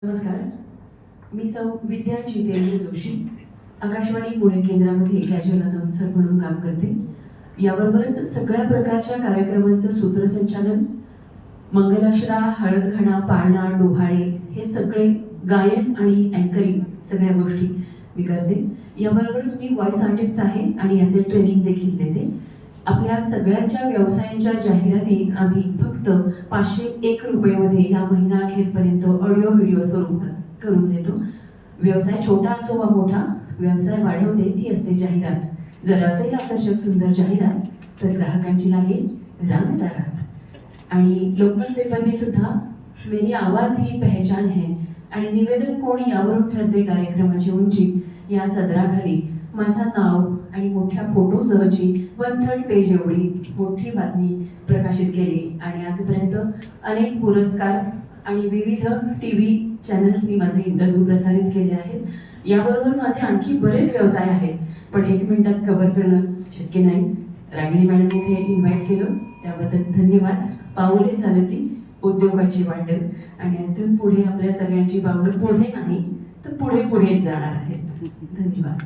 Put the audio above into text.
नमस्कार, मी सौ विद्या जितेंद्र जोशी, आकाशवाणी पुणे केंद्रामध्ये कॅज्युअल अनाउन्सर म्हणून काम करते. याबरोबरच सगळ्या प्रकारच्या कार्यक्रमांचं सूत्रसंचालन, मंगलाश्रा, हळदघाणा, पाळणा, डोहाळे हे सगळे गायन आणि अँकरिंग सगळ्या गोष्टी मी करते. याबरोबरच मी व्हॉइस आर्टिस्ट आहे आणि याचे ट्रेनिंग देखील देते. आपल्या सगळ्यांच्या व्यवसायांच्या जाहिराती आम्ही फक्त 501 रुपयामध्ये या महिना अखेरपर्यंत ऑडिओ व्हिडिओ स्वरूपात करून देतो. व्यवसाय छोटा असो वा मोठा, व्यवसाय वाढवते ती असते जाहिरात. जर असेल आकर्षक सुंदर जाहिरात तर ग्राहकांची लागेल रांगदारात. आणि लोकमत पेपरने सुद्धा मेरी आवाज ही पहचान है आणि निवेदन कोण यावरून ठरते कार्यक्रमाची उंची या सदराखाली माझं नाव आणि मोठ्या फोटोसहची 1/3 पेज एवढी मोठी बातमी प्रकाशित केली. आणि आजपर्यंत अनेक पुरस्कार आणि विविध TV चॅनल्सनी माझे इंटरव्ह्यू प्रसारित केले आहेत. याबरोबर माझे आणखी बरेच व्यवसाय आहेत, पण 1 मिनिटात कव्हर करणं शक्य नाही. रागिणी मॅडम इथे इन्व्हाइट केलं त्याबद्दल धन्यवाद. पाऊले चालती उद्योगाची वाटत आणि इथून पुढे आपल्या सगळ्यांची पावलं पुढे नाही तर पुढे पुढेच जाणार आहेत. धन्यवाद.